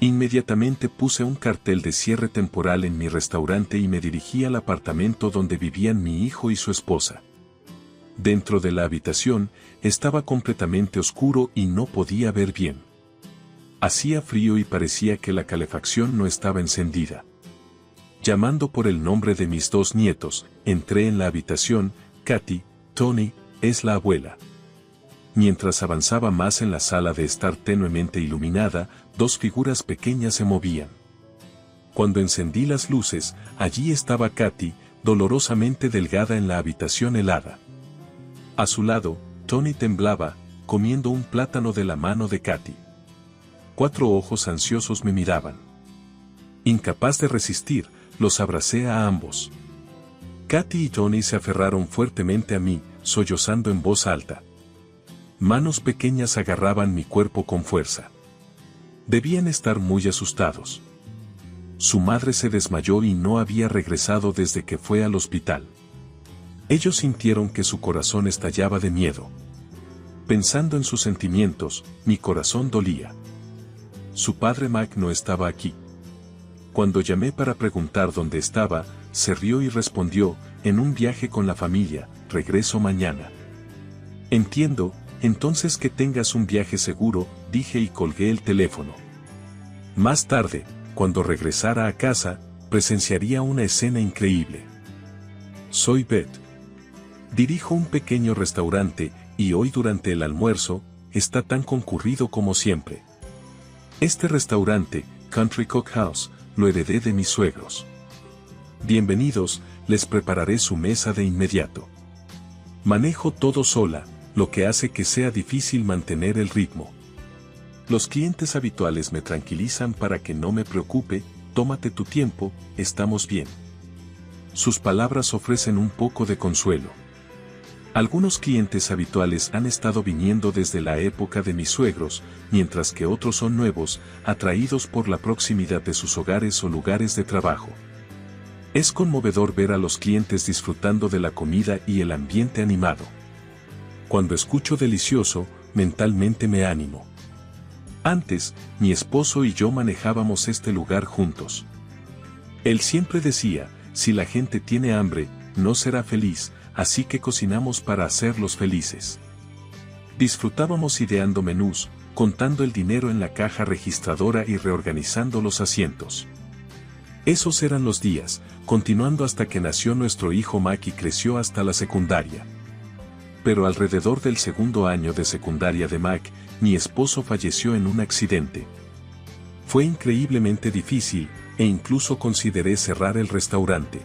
Inmediatamente puse un cartel de cierre temporal en mi restaurante y me dirigí al apartamento donde vivían mi hijo y su esposa. Dentro de la habitación, estaba completamente oscuro y no podía ver bien. Hacía frío y parecía que la calefacción no estaba encendida. Llamando por el nombre de mis dos nietos, entré en la habitación. Katy, Tony, es la abuela. Mientras avanzaba más en la sala de estar tenuemente iluminada, dos figuras pequeñas se movían. Cuando encendí las luces, allí estaba Katy, dolorosamente delgada en la habitación helada. A su lado, Tony temblaba, comiendo un plátano de la mano de Katy. 4 ojos ansiosos me miraban. Incapaz de resistir, los abracé a ambos. Katy y Tony se aferraron fuertemente a mí, sollozando en voz alta. Manos pequeñas agarraban mi cuerpo con fuerza. Debían estar muy asustados. Su madre se desmayó y no había regresado desde que fue al hospital. Ellos sintieron que su corazón estallaba de miedo. Pensando en sus sentimientos, mi corazón dolía. Su padre Mac no estaba aquí. Cuando llamé para preguntar dónde estaba, se rió y respondió, en un viaje con la familia, regreso mañana. Entiendo, entonces que tengas un viaje seguro, dije y colgué el teléfono. Más tarde, cuando regresara a casa, presenciaría una escena increíble. Soy Beth. Dirijo un pequeño restaurante, y hoy durante el almuerzo, está tan concurrido como siempre. Este restaurante, Country Cookhouse, lo heredé de mis suegros. Bienvenidos, les prepararé su mesa de inmediato. Manejo todo sola, lo que hace que sea difícil mantener el ritmo. Los clientes habituales me tranquilizan para que no me preocupe, tómate tu tiempo, estamos bien. Sus palabras ofrecen un poco de consuelo. Algunos clientes habituales han estado viniendo desde la época de mis suegros, mientras que otros son nuevos, atraídos por la proximidad de sus hogares o lugares de trabajo. Es conmovedor ver a los clientes disfrutando de la comida y el ambiente animado. Cuando escucho delicioso, mentalmente me animo. Antes, mi esposo y yo manejábamos este lugar juntos. Él siempre decía, si la gente tiene hambre, no será feliz, así que cocinamos para hacerlos felices. Disfrutábamos ideando menús, contando el dinero en la caja registradora y reorganizando los asientos. Esos eran los días, continuando hasta que nació nuestro hijo Mac y creció hasta la secundaria. Pero alrededor del segundo año de secundaria de Mac, mi esposo falleció en un accidente. Fue increíblemente difícil, e incluso consideré cerrar el restaurante.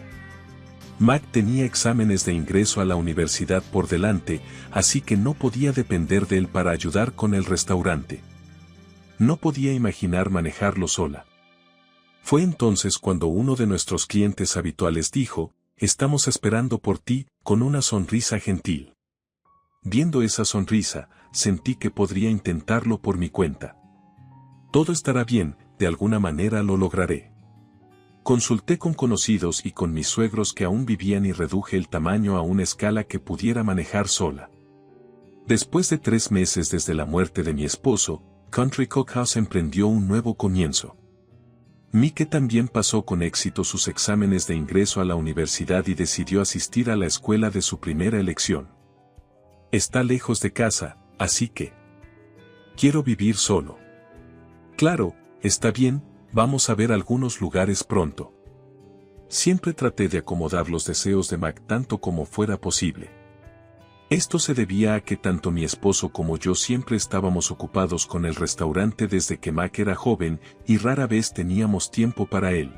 Mac tenía exámenes de ingreso a la universidad por delante, así que no podía depender de él para ayudar con el restaurante. No podía imaginar manejarlo sola. Fue entonces cuando uno de nuestros clientes habituales dijo, estamos esperando por ti, con una sonrisa gentil. Viendo esa sonrisa, sentí que podría intentarlo por mi cuenta. Todo estará bien, de alguna manera lo lograré. Consulté con conocidos y con mis suegros que aún vivían y reduje el tamaño a una escala que pudiera manejar sola. Después de 3 meses desde la muerte de mi esposo, Country Cookhouse emprendió un nuevo comienzo. Mike también pasó con éxito sus exámenes de ingreso a la universidad y decidió asistir a la escuela de su primera elección. Está lejos de casa, así que... quiero vivir solo. Claro, está bien, vamos a ver algunos lugares pronto. Siempre traté de acomodar los deseos de Mac tanto como fuera posible. Esto se debía a que tanto mi esposo como yo siempre estábamos ocupados con el restaurante desde que Mac era joven y rara vez teníamos tiempo para él.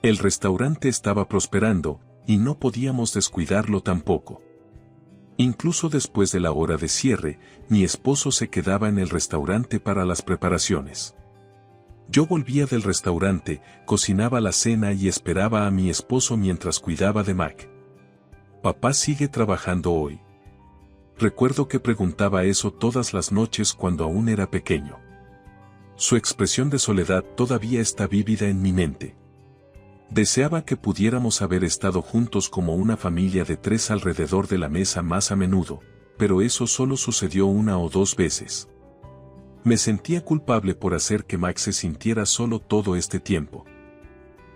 El restaurante estaba prosperando, y no podíamos descuidarlo tampoco. Incluso después de la hora de cierre, mi esposo se quedaba en el restaurante para las preparaciones. Yo volvía del restaurante, cocinaba la cena y esperaba a mi esposo mientras cuidaba de Mac. ¿Papá sigue trabajando hoy? Recuerdo que preguntaba eso todas las noches cuando aún era pequeño. Su expresión de soledad todavía está vívida en mi mente. Deseaba que pudiéramos haber estado juntos como una familia de 3 alrededor de la mesa más a menudo, pero eso solo sucedió 1 o 2 veces. Me sentía culpable por hacer que Mac se sintiera solo todo este tiempo.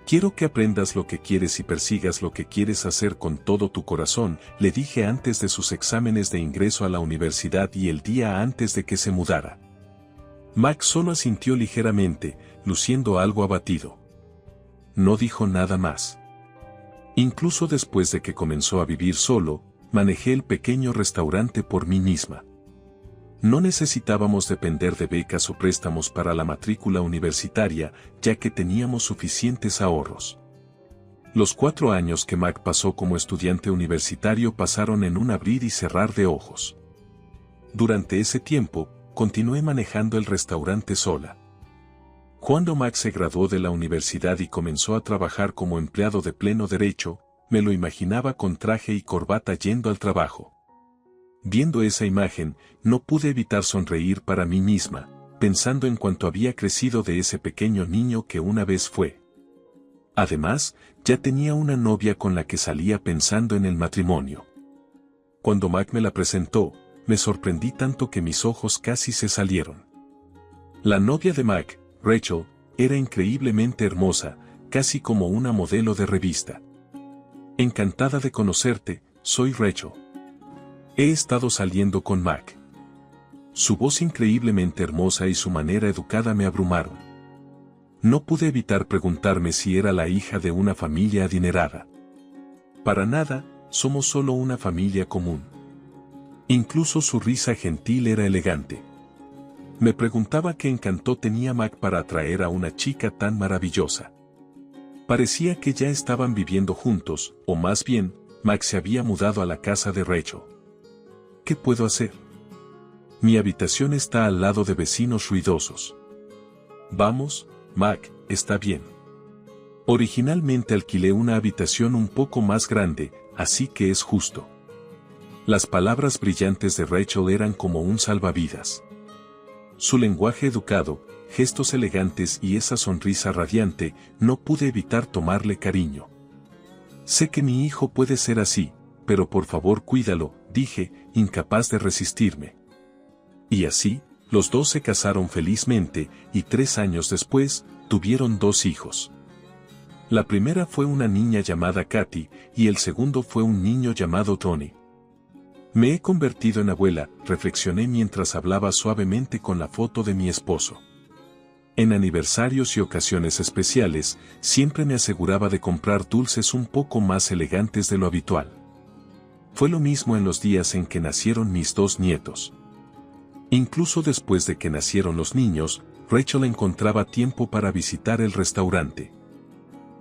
Quiero que aprendas lo que quieres y persigas lo que quieres hacer con todo tu corazón, le dije antes de sus exámenes de ingreso a la universidad y el día antes de que se mudara. Mac solo asintió ligeramente, luciendo algo abatido. No dijo nada más. Incluso después de que comenzó a vivir solo, manejé el pequeño restaurante por mí misma. No necesitábamos depender de becas o préstamos para la matrícula universitaria, ya que teníamos suficientes ahorros. Los 4 años que Mac pasó como estudiante universitario pasaron en un abrir y cerrar de ojos. Durante ese tiempo, continué manejando el restaurante sola. Cuando Mac se graduó de la universidad y comenzó a trabajar como empleado de pleno derecho, me lo imaginaba con traje y corbata yendo al trabajo. Viendo esa imagen, no pude evitar sonreír para mí misma, pensando en cuánto había crecido de ese pequeño niño que una vez fue. Además, ya tenía una novia con la que salía pensando en el matrimonio. Cuando Mac me la presentó, me sorprendí tanto que mis ojos casi se salieron. La novia de Mac, Rachel, era increíblemente hermosa, casi como una modelo de revista. Encantada de conocerte, soy Rachel. He estado saliendo con Mac. Su voz increíblemente hermosa y su manera educada me abrumaron. No pude evitar preguntarme si era la hija de una familia adinerada. Para nada, somos solo una familia común. Incluso su risa gentil era elegante. Me preguntaba qué encanto tenía Mac para atraer a una chica tan maravillosa. Parecía que ya estaban viviendo juntos, o más bien, Mac se había mudado a la casa de Rachel. ¿Qué puedo hacer? Mi habitación está al lado de vecinos ruidosos. Vamos, Mac, está bien. Originalmente alquilé una habitación un poco más grande, así que es justo. Las palabras brillantes de Rachel eran como un salvavidas. Su lenguaje educado, gestos elegantes y esa sonrisa radiante, no pude evitar tomarle cariño. Sé que mi hijo puede ser así, pero por favor cuídalo, dije, incapaz de resistirme. Y así, los dos se casaron felizmente, y 3 años después, tuvieron 2 hijos. La primera fue una niña llamada Katy, y el segundo fue un niño llamado Tony. Me he convertido en abuela, reflexioné mientras hablaba suavemente con la foto de mi esposo. En aniversarios y ocasiones especiales, siempre me aseguraba de comprar dulces un poco más elegantes de lo habitual. Fue lo mismo en los días en que nacieron mis 2 nietos. Incluso después de que nacieron los niños, Rachel encontraba tiempo para visitar el restaurante.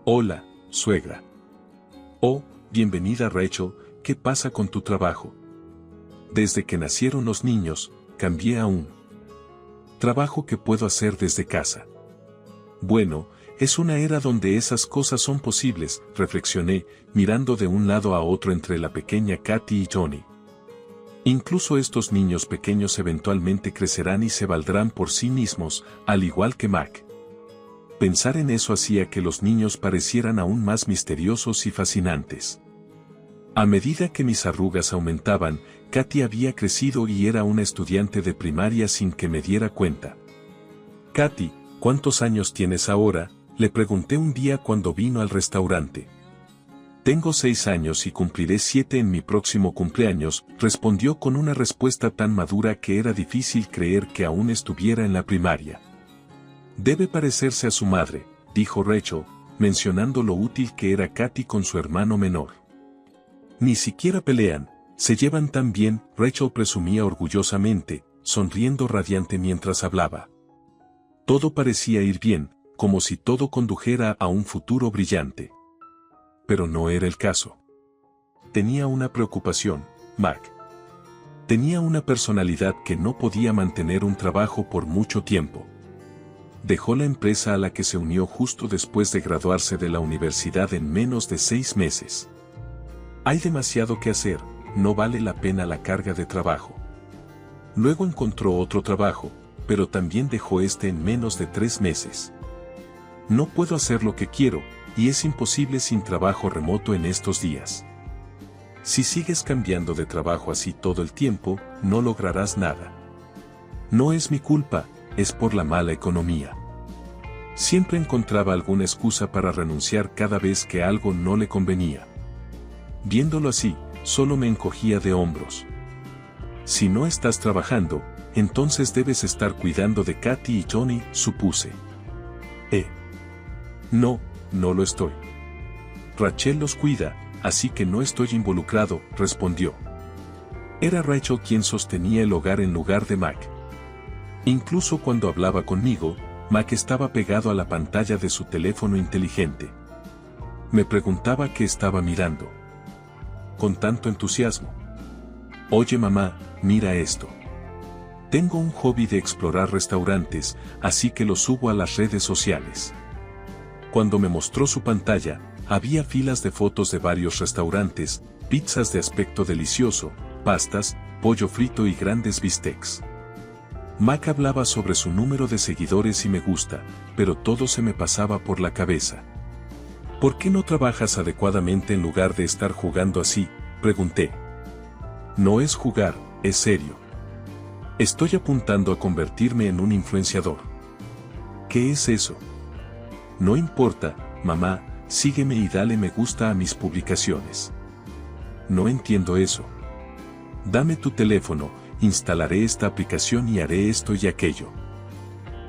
Hola, suegra. Oh, bienvenida Rachel, ¿qué pasa con tu trabajo? Desde que nacieron los niños, cambié a un trabajo que puedo hacer desde casa. Bueno, es una era donde esas cosas son posibles, reflexioné, mirando de un lado a otro entre la pequeña Katy y Johnny. Incluso estos niños pequeños eventualmente crecerán y se valdrán por sí mismos, al igual que Mac. Pensar en eso hacía que los niños parecieran aún más misteriosos y fascinantes. A medida que mis arrugas aumentaban, Katy había crecido y era una estudiante de primaria sin que me diera cuenta. Katy, ¿cuántos años tienes ahora?, le pregunté un día cuando vino al restaurante. Tengo 6 años y cumpliré 7 en mi próximo cumpleaños, respondió con una respuesta tan madura que era difícil creer que aún estuviera en la primaria. Debe parecerse a su madre, dijo Rachel, mencionando lo útil que era Katy con su hermano menor. Ni siquiera pelean, se llevan tan bien, Rachel presumía orgullosamente, sonriendo radiante mientras hablaba. Todo parecía ir bien, como si todo condujera a un futuro brillante. Pero no era el caso. Tenía una preocupación, Mac. Tenía una personalidad que no podía mantener un trabajo por mucho tiempo. Dejó la empresa a la que se unió justo después de graduarse de la universidad en menos de 6 meses. Hay demasiado que hacer, no vale la pena la carga de trabajo. Luego encontró otro trabajo, pero también dejó este en menos de 3 meses. No puedo hacer lo que quiero, y es imposible sin trabajo remoto en estos días. Si sigues cambiando de trabajo así todo el tiempo, no lograrás nada. No es mi culpa, es por la mala economía. Siempre encontraba alguna excusa para renunciar cada vez que algo no le convenía. Viéndolo así, solo me encogía de hombros. Si no estás trabajando, entonces debes estar cuidando de Katy y Johnny, supuse. No, no lo estoy. Rachel los cuida, así que no estoy involucrado, respondió. Era Rachel quien sostenía el hogar en lugar de Mac. Incluso cuando hablaba conmigo, Mac estaba pegado a la pantalla de su teléfono inteligente. Me preguntaba qué estaba mirando. Con tanto entusiasmo. Oye mamá, mira esto. Tengo un hobby de explorar restaurantes, así que lo subo a las redes sociales. Cuando me mostró su pantalla, había filas de fotos de varios restaurantes, pizzas de aspecto delicioso, pastas, pollo frito y grandes bistecs. Mac hablaba sobre su número de seguidores y me gusta, pero todo se me pasaba por la cabeza. ¿Por qué no trabajas adecuadamente en lugar de estar jugando así?, pregunté. No es jugar, es serio. Estoy apuntando a convertirme en un influenciador. ¿Qué es eso? No importa, mamá, sígueme y dale me gusta a mis publicaciones. No entiendo eso. Dame tu teléfono, instalaré esta aplicación y haré esto y aquello.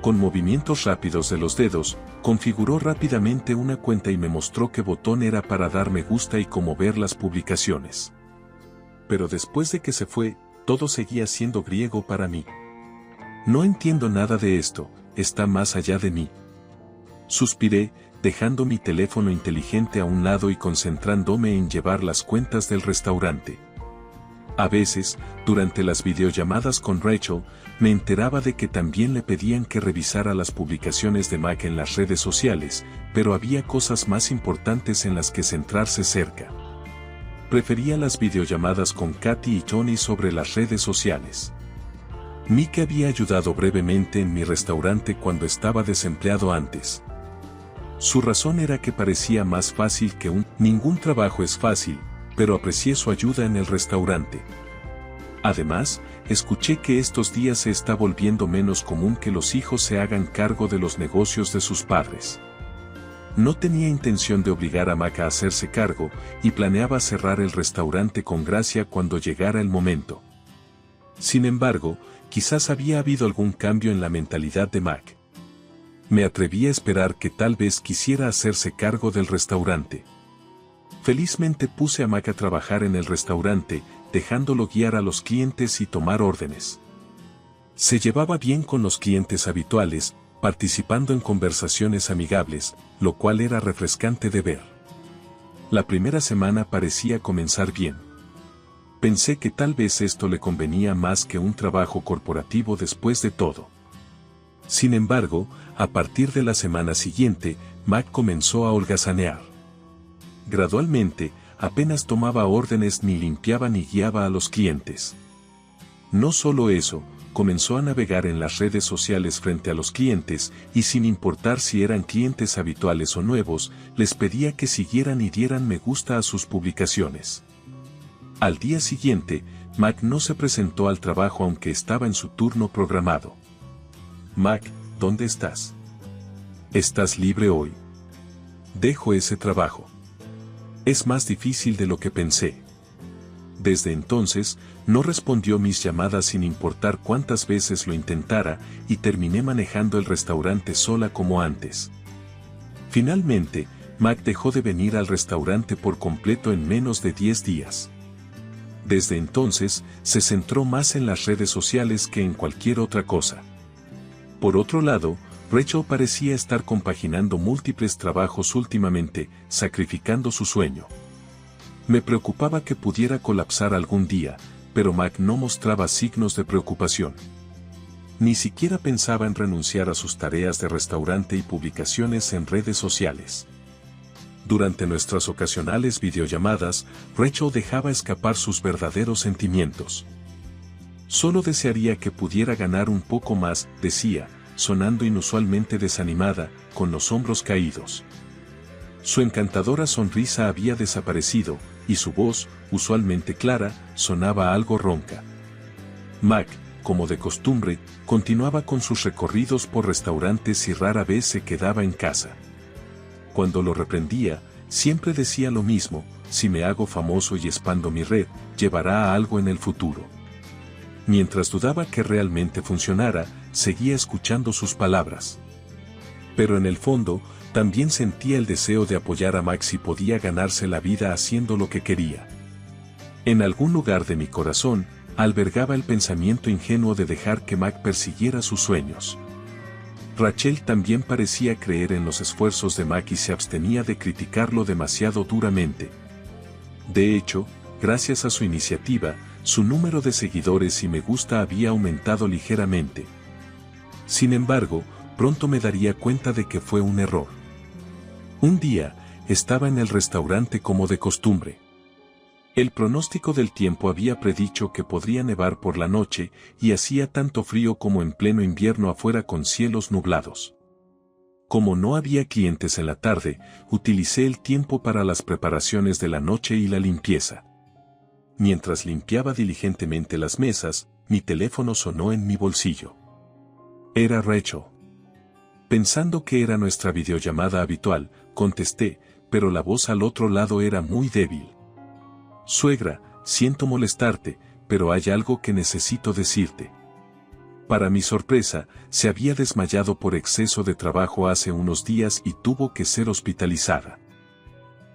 Con movimientos rápidos de los dedos, configuró rápidamente una cuenta y me mostró qué botón era para dar me gusta y cómo ver las publicaciones. Pero después de que se fue, todo seguía siendo griego para mí. No entiendo nada de esto, está más allá de mí. Suspiré, dejando mi teléfono inteligente a un lado y concentrándome en llevar las cuentas del restaurante. A veces, durante las videollamadas con Rachel, me enteraba de que también le pedían que revisara las publicaciones de Mac en las redes sociales, pero había cosas más importantes en las que centrarse cerca. Prefería las videollamadas con Katy y Johnny sobre las redes sociales. Mick había ayudado brevemente en mi restaurante cuando estaba desempleado antes. Su razón era que parecía más fácil que ningún trabajo es fácil, pero aprecié su ayuda en el restaurante. Además, escuché que estos días se está volviendo menos común que los hijos se hagan cargo de los negocios de sus padres. No tenía intención de obligar a Mac a hacerse cargo, y planeaba cerrar el restaurante con gracia cuando llegara el momento. Sin embargo, quizás había habido algún cambio en la mentalidad de Mac. Me atreví a esperar que tal vez quisiera hacerse cargo del restaurante. Felizmente puse a Mac a trabajar en el restaurante, dejándolo guiar a los clientes y tomar órdenes. Se llevaba bien con los clientes habituales, participando en conversaciones amigables, lo cual era refrescante de ver. La primera semana parecía comenzar bien. Pensé que tal vez esto le convenía más que un trabajo corporativo después de todo. Sin embargo, a partir de la semana siguiente, Mac comenzó a holgazanear. Gradualmente, apenas tomaba órdenes ni limpiaba ni guiaba a los clientes. No solo eso, comenzó a navegar en las redes sociales frente a los clientes, y sin importar si eran clientes habituales o nuevos, les pedía que siguieran y dieran me gusta a sus publicaciones. Al día siguiente, Mac no se presentó al trabajo aunque estaba en su turno programado. Mac, ¿dónde estás? ¿Estás libre hoy? Dejo ese trabajo. Es más difícil de lo que pensé. Desde entonces, no respondió mis llamadas sin importar cuántas veces lo intentara, y terminé manejando el restaurante sola como antes. Finalmente, Mac dejó de venir al restaurante por completo en menos de 10 días. Desde entonces, se centró más en las redes sociales que en cualquier otra cosa. Por otro lado, Rachel parecía estar compaginando múltiples trabajos últimamente, sacrificando su sueño. Me preocupaba que pudiera colapsar algún día, pero Mac no mostraba signos de preocupación. Ni siquiera pensaba en renunciar a sus tareas de restaurante y publicaciones en redes sociales. Durante nuestras ocasionales videollamadas, Rachel dejaba escapar sus verdaderos sentimientos. Solo desearía que pudiera ganar un poco más, decía, sonando inusualmente desanimada, con los hombros caídos. Su encantadora sonrisa había desaparecido, y su voz, usualmente clara, sonaba algo ronca. Mac, como de costumbre, continuaba con sus recorridos por restaurantes y rara vez se quedaba en casa. Cuando lo reprendía, siempre decía lo mismo: si me hago famoso y expando mi red, llevará a algo en el futuro. Mientras dudaba que realmente funcionara, seguía escuchando sus palabras. Pero en el fondo, también sentía el deseo de apoyar a Mac si podía ganarse la vida haciendo lo que quería. En algún lugar de mi corazón, albergaba el pensamiento ingenuo de dejar que Mac persiguiera sus sueños. Rachel también parecía creer en los esfuerzos de Mac y se abstenía de criticarlo demasiado duramente. De hecho, gracias a su iniciativa, su número de seguidores y me gusta había aumentado ligeramente. Sin embargo, pronto me daría cuenta de que fue un error. Un día, estaba en el restaurante como de costumbre. El pronóstico del tiempo había predicho que podría nevar por la noche y hacía tanto frío como en pleno invierno afuera con cielos nublados. Como no había clientes en la tarde, utilicé el tiempo para las preparaciones de la noche y la limpieza. Mientras limpiaba diligentemente las mesas, mi teléfono sonó en mi bolsillo. Era Rachel. Pensando que era nuestra videollamada habitual, contesté, pero la voz al otro lado era muy débil. Suegra, siento molestarte, pero hay algo que necesito decirte. Para mi sorpresa, se había desmayado por exceso de trabajo hace unos días y tuvo que ser hospitalizada.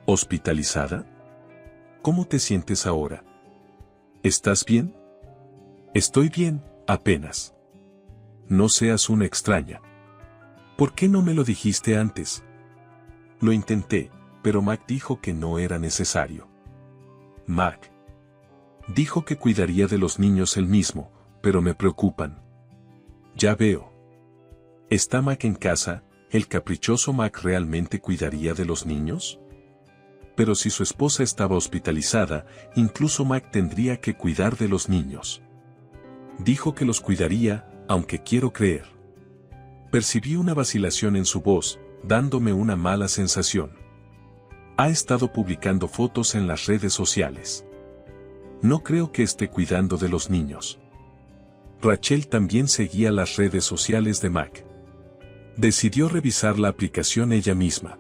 ¿Hospitalizada? ¿Cómo te sientes ahora? ¿Estás bien? Estoy bien, apenas. No seas una extraña. ¿Por qué no me lo dijiste antes? Lo intenté, pero Mac dijo que no era necesario. Mac dijo que cuidaría de los niños él mismo, pero me preocupan. Ya veo. ¿Está Mac en casa? ¿El caprichoso Mac realmente cuidaría de los niños? Pero si su esposa estaba hospitalizada, incluso Mac tendría que cuidar de los niños. Dijo que los cuidaría, aunque quiero creer. Percibí una vacilación en su voz, dándome una mala sensación. Ha estado publicando fotos en las redes sociales. No creo que esté cuidando de los niños. Rachel también seguía las redes sociales de Mac. Decidió revisar la aplicación ella misma.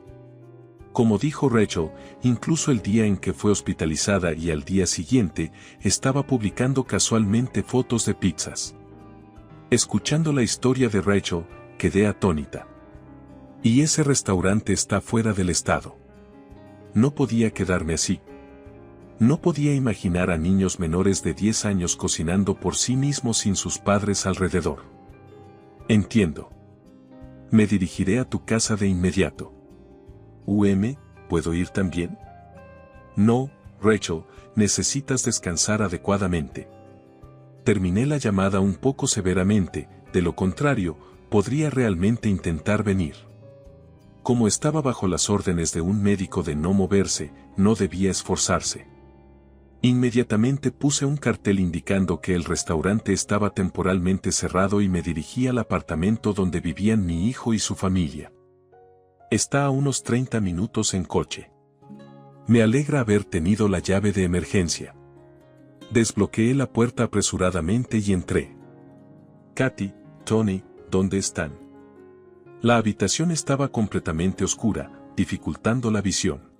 Como dijo Rachel, incluso el día en que fue hospitalizada y al día siguiente, estaba publicando casualmente fotos de pizzas. Escuchando la historia de Rachel, quedé atónita. Y ese restaurante está fuera del estado. No podía quedarme así. No podía imaginar a niños menores de 10 años cocinando por sí mismos sin sus padres alrededor. Entiendo. Me dirigiré a tu casa de inmediato. ¿Puedo ir también? No, Rachel, necesitas descansar adecuadamente. Terminé la llamada un poco severamente, de lo contrario, podría realmente intentar venir. Como estaba bajo las órdenes de un médico de no moverse, no debía esforzarse. Inmediatamente puse un cartel indicando que el restaurante estaba temporalmente cerrado y me dirigí al apartamento donde vivían mi hijo y su familia. Está a unos 30 minutos en coche. Me alegra haber tenido la llave de emergencia. Desbloqueé la puerta apresuradamente y entré. Katy, Tony, ¿dónde están? La habitación estaba completamente oscura, dificultando la visión.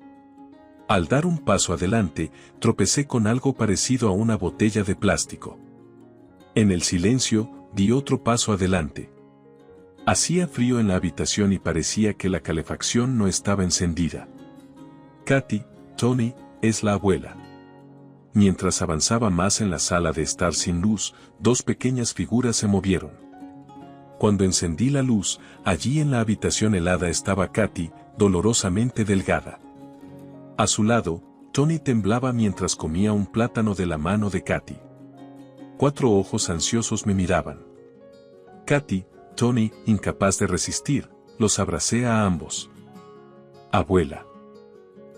Al dar un paso adelante, tropecé con algo parecido a una botella de plástico. En el silencio, di otro paso adelante. Hacía frío en la habitación y parecía que la calefacción no estaba encendida. Katy, Tony, es la abuela. Mientras avanzaba más en la sala de estar sin luz, dos pequeñas figuras se movieron. Cuando encendí la luz, allí en la habitación helada estaba Katy, dolorosamente delgada. A su lado, Tony temblaba mientras comía un plátano de la mano de Katy. 4 ojos ansiosos me miraban. Katy, Tony, incapaz de resistir, los abracé a ambos. Abuela.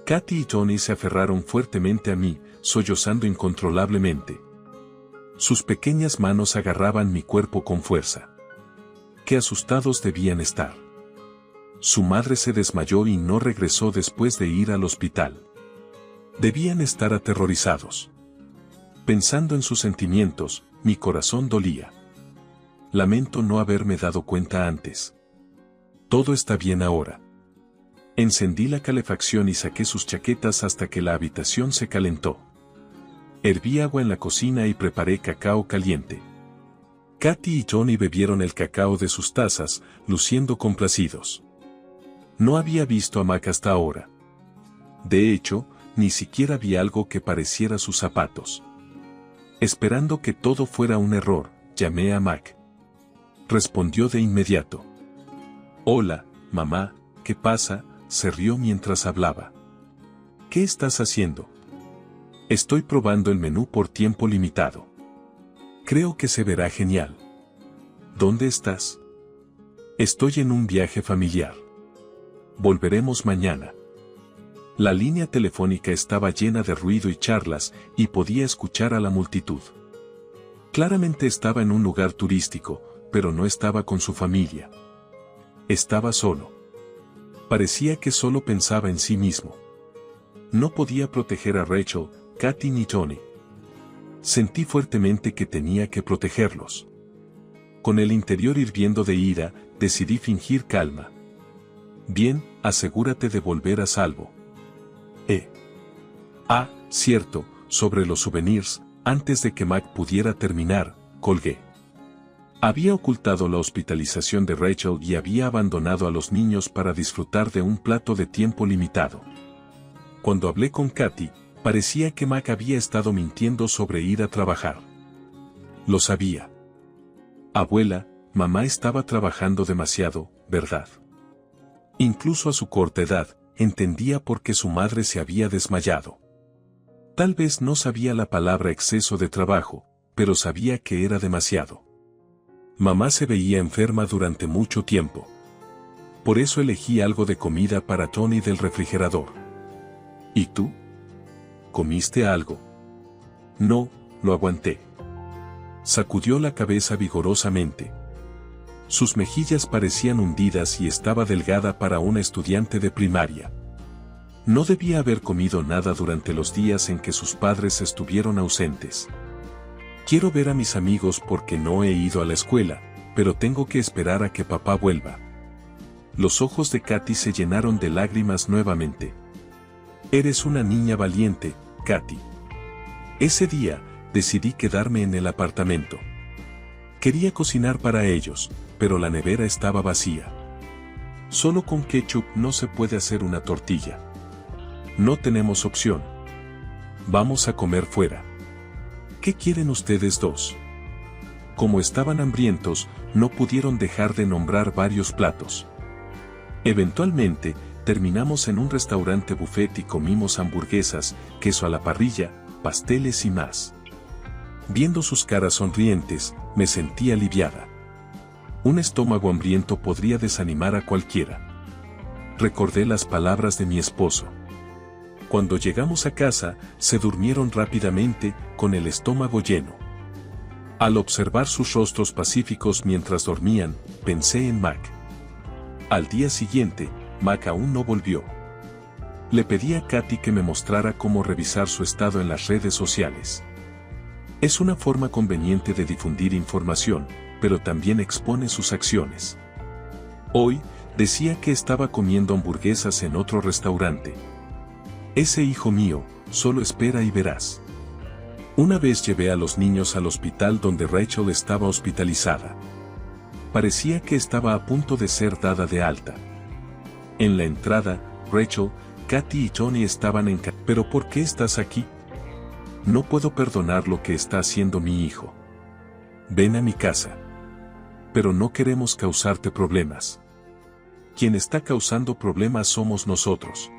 Katy y Tony se aferraron fuertemente a mí, sollozando incontrolablemente. Sus pequeñas manos agarraban mi cuerpo con fuerza. Qué asustados debían estar. Su madre se desmayó y no regresó después de ir al hospital. Debían estar aterrorizados. Pensando en sus sentimientos, mi corazón dolía. Lamento no haberme dado cuenta antes. Todo está bien ahora. Encendí la calefacción y saqué sus chaquetas hasta que la habitación se calentó. Herví agua en la cocina y preparé cacao caliente. Katy y Johnny bebieron el cacao de sus tazas, luciendo complacidos. No había visto a Mac hasta ahora. De hecho, ni siquiera vi algo que pareciera sus zapatos. Esperando que todo fuera un error, llamé a Mac. Respondió de inmediato. Hola, mamá, ¿qué pasa? Se rió mientras hablaba. ¿Qué estás haciendo? Estoy probando el menú por tiempo limitado. Creo que se verá genial. ¿Dónde estás? Estoy en un viaje familiar. Volveremos mañana. La línea telefónica estaba llena de ruido y charlas, y podía escuchar a la multitud. Claramente estaba en un lugar turístico, pero no estaba con su familia. Estaba solo. Parecía que solo pensaba en sí mismo. No podía proteger a Rachel, Katy ni Johnny. Sentí fuertemente que tenía que protegerlos. Con el interior hirviendo de ira, decidí fingir calma. Bien, asegúrate de volver a salvo. Cierto, sobre los souvenirs, antes de que Mac pudiera terminar, colgué. Había ocultado la hospitalización de Rachel y había abandonado a los niños para disfrutar de un plato de tiempo limitado. Cuando hablé con Katy, parecía que Mac había estado mintiendo sobre ir a trabajar. Lo sabía. Abuela, mamá estaba trabajando demasiado, ¿verdad? Incluso a su corta edad, entendía por qué su madre se había desmayado. Tal vez no sabía la palabra exceso de trabajo, pero sabía que era demasiado. Mamá se veía enferma durante mucho tiempo. Por eso elegí algo de comida para Tony del refrigerador. ¿Y tú? ¿Comiste algo? No, lo aguanté. Sacudió la cabeza vigorosamente. Sus mejillas parecían hundidas y estaba delgada para una estudiante de primaria. No debía haber comido nada durante los días en que sus padres estuvieron ausentes. Quiero ver a mis amigos porque no he ido a la escuela, pero tengo que esperar a que papá vuelva. Los ojos de Katy se llenaron de lágrimas nuevamente. Eres una niña valiente, Katy. Ese día, decidí quedarme en el apartamento. Quería cocinar para ellos, pero la nevera estaba vacía. Solo con ketchup no se puede hacer una tortilla. No tenemos opción. Vamos a comer fuera. ¿Qué quieren ustedes dos? Como estaban hambrientos, no pudieron dejar de nombrar varios platos. Eventualmente, terminamos en un restaurante buffet y comimos hamburguesas, queso a la parrilla, pasteles y más. Viendo sus caras sonrientes, me sentí aliviada. Un estómago hambriento podría desanimar a cualquiera. Recordé las palabras de mi esposo. Cuando llegamos a casa, se durmieron rápidamente, con el estómago lleno. Al observar sus rostros pacíficos mientras dormían, pensé en Mac. Al día siguiente, Mac aún no volvió. Le pedí a Katy que me mostrara cómo revisar su estado en las redes sociales. Es una forma conveniente de difundir información, pero también expone sus acciones. Hoy, decía que estaba comiendo hamburguesas en otro restaurante. Ese hijo mío, solo espera y verás. Una vez llevé a los niños al hospital donde Rachel estaba hospitalizada. Parecía que estaba a punto de ser dada de alta. En la entrada, Rachel, Katy y Johnny estaban en casa. ¿Pero por qué estás aquí? No puedo perdonar lo que está haciendo mi hijo. Ven a mi casa. Pero no queremos causarte problemas. Quien está causando problemas somos nosotros.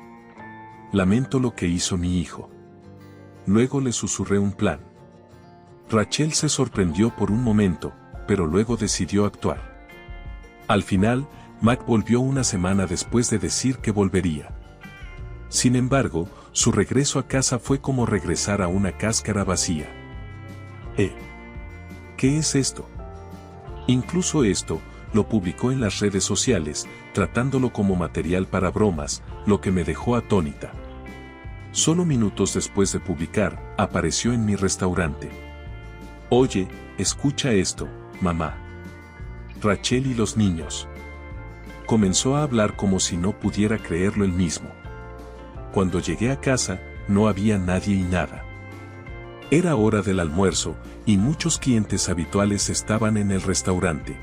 Lamento lo que hizo mi hijo. Luego le susurré un plan. Rachel se sorprendió por un momento, pero luego decidió actuar. Al final, Mac volvió una semana después de decir que volvería. Sin embargo, su regreso a casa fue como regresar a una cáscara vacía. ¿Qué es esto? Incluso esto, lo publicó en las redes sociales, tratándolo como material para bromas, lo que me dejó atónita. Solo minutos después de publicar, apareció en mi restaurante. Oye, escucha esto, mamá. Rachel y los niños. Comenzó a hablar como si no pudiera creerlo él mismo. Cuando llegué a casa, no había nadie y nada. Era hora del almuerzo, y muchos clientes habituales estaban en el restaurante.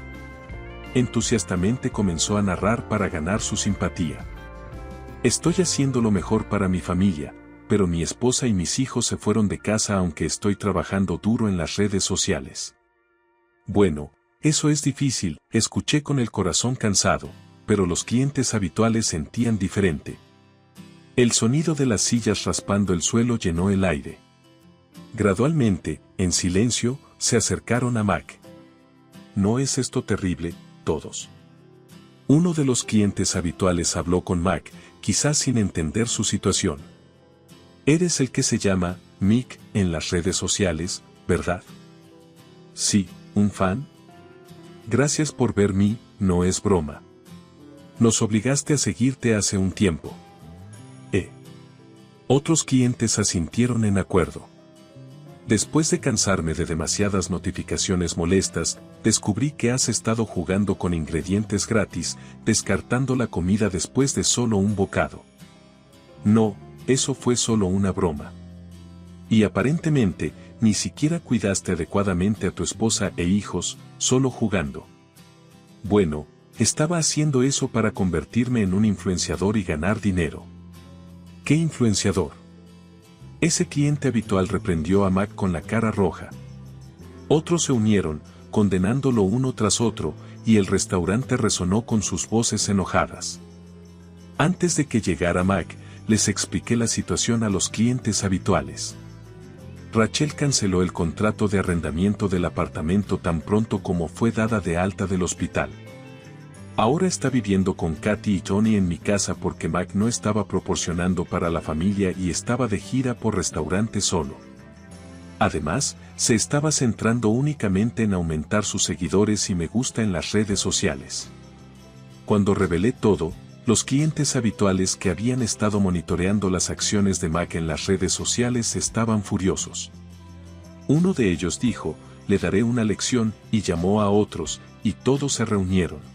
Entusiastamente comenzó a narrar para ganar su simpatía. Estoy haciendo lo mejor para mi familia, pero mi esposa y mis hijos se fueron de casa aunque estoy trabajando duro en las redes sociales. Bueno, eso es difícil, escuché con el corazón cansado, pero los clientes habituales sentían diferente. El sonido de las sillas raspando el suelo llenó el aire. Gradualmente, en silencio, se acercaron a Mac. ¿No es esto terrible, todos? Uno de los clientes habituales habló con Mac, quizás sin entender su situación. Eres el que se llama Mick en las redes sociales, ¿verdad? Sí, ¿un fan? Gracias por ver mí, no es broma. Nos obligaste a seguirte hace un tiempo. Otros clientes asintieron en acuerdo. Después de cansarme de demasiadas notificaciones molestas, descubrí que has estado jugando con ingredientes gratis, descartando la comida después de solo un bocado. No, eso fue solo una broma. Y aparentemente, ni siquiera cuidaste adecuadamente a tu esposa e hijos, solo jugando. Bueno, estaba haciendo eso para convertirme en un influenciador y ganar dinero. ¿Qué influenciador? Ese cliente habitual reprendió a Mac con la cara roja. Otros se unieron, condenándolo uno tras otro, y el restaurante resonó con sus voces enojadas. Antes de que llegara Mac, les expliqué la situación a los clientes habituales. Rachel canceló el contrato de arrendamiento del apartamento tan pronto como fue dada de alta del hospital. Ahora está viviendo con Katy y Johnny en mi casa porque Mac no estaba proporcionando para la familia y estaba de gira por restaurante solo. Además, se estaba centrando únicamente en aumentar sus seguidores y me gusta en las redes sociales. Cuando revelé todo, los clientes habituales que habían estado monitoreando las acciones de Mac en las redes sociales estaban furiosos. Uno de ellos dijo, le daré una lección, y llamó a otros, y todos se reunieron.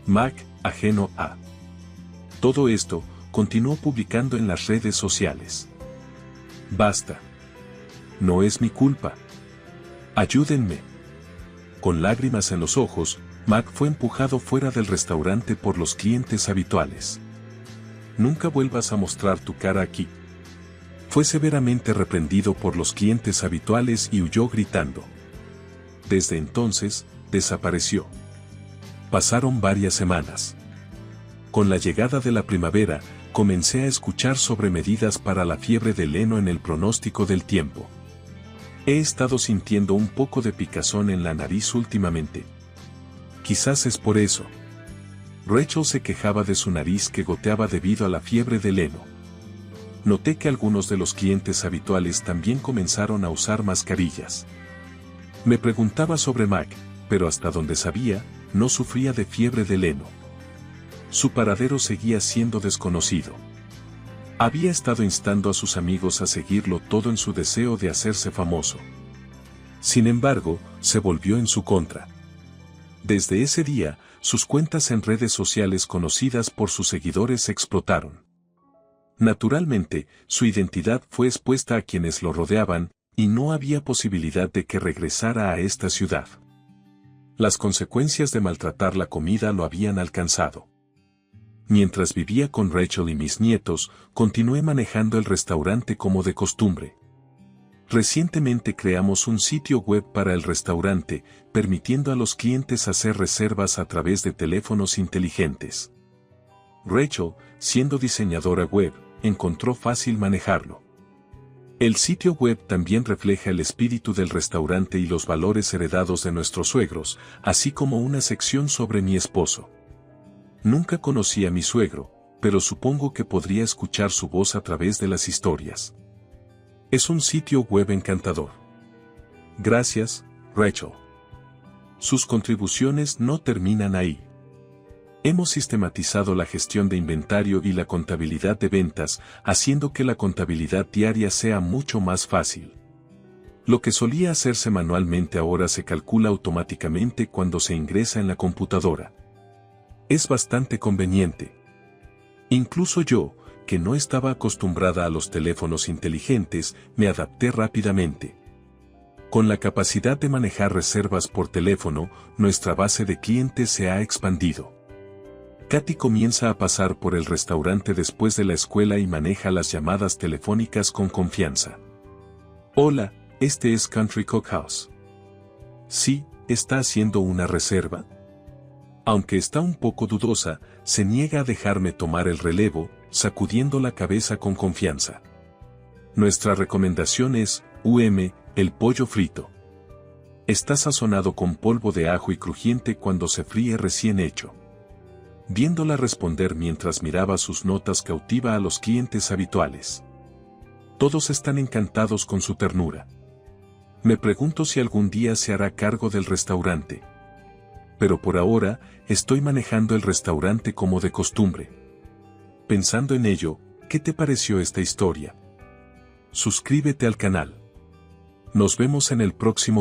Mac, ajeno a todo esto, continuó publicando en las redes sociales. Basta. No es mi culpa. Ayúdenme. Con lágrimas en los ojos, Mac fue empujado fuera del restaurante por los clientes habituales. Nunca vuelvas a mostrar tu cara aquí. Fue severamente reprendido por los clientes habituales y huyó gritando. Desde entonces, desapareció. Pasaron varias semanas. Con la llegada de la primavera, comencé a escuchar sobre medidas para la fiebre del heno en el pronóstico del tiempo. He estado sintiendo un poco de picazón en la nariz últimamente. Quizás es por eso. Rachel se quejaba de su nariz que goteaba debido a la fiebre del heno. Noté que algunos de los clientes habituales también comenzaron a usar mascarillas. Me preguntaba sobre Mac, pero hasta donde sabía, no sufría de fiebre del heno. Su paradero seguía siendo desconocido. Había estado instando a sus amigos a seguirlo todo en su deseo de hacerse famoso. Sin embargo, se volvió en su contra. Desde ese día, sus cuentas en redes sociales conocidas por sus seguidores explotaron. Naturalmente, su identidad fue expuesta a quienes lo rodeaban, y no había posibilidad de que regresara a esta ciudad. Las consecuencias de maltratar la comida lo habían alcanzado. Mientras vivía con Rachel y mis nietos, continué manejando el restaurante como de costumbre. Recientemente creamos un sitio web para el restaurante, permitiendo a los clientes hacer reservas a través de teléfonos inteligentes. Rachel, siendo diseñadora web, encontró fácil manejarlo. El sitio web también refleja el espíritu del restaurante y los valores heredados de nuestros suegros, así como una sección sobre mi esposo. Nunca conocí a mi suegro, pero supongo que podría escuchar su voz a través de las historias. Es un sitio web encantador. Gracias, Rachel. Sus contribuciones no terminan ahí. Hemos sistematizado la gestión de inventario y la contabilidad de ventas, haciendo que la contabilidad diaria sea mucho más fácil. Lo que solía hacerse manualmente ahora se calcula automáticamente cuando se ingresa en la computadora. Es bastante conveniente. Incluso yo, que no estaba acostumbrada a los teléfonos inteligentes, me adapté rápidamente. Con la capacidad de manejar reservas por teléfono, nuestra base de clientes se ha expandido. Katy comienza a pasar por el restaurante después de la escuela y maneja las llamadas telefónicas con confianza. Hola, este es Country Cookhouse. Sí, ¿está haciendo una reserva? Aunque está un poco dudosa, se niega a dejarme tomar el relevo, sacudiendo la cabeza con confianza. Nuestra recomendación es, el pollo frito. Está sazonado con polvo de ajo y crujiente cuando se fríe recién hecho. Viéndola responder mientras miraba sus notas cautiva a los clientes habituales. Todos están encantados con su ternura. Me pregunto si algún día se hará cargo del restaurante. Pero por ahora, estoy manejando el restaurante como de costumbre. Pensando en ello, ¿qué te pareció esta historia? Suscríbete al canal. Nos vemos en el próximo video.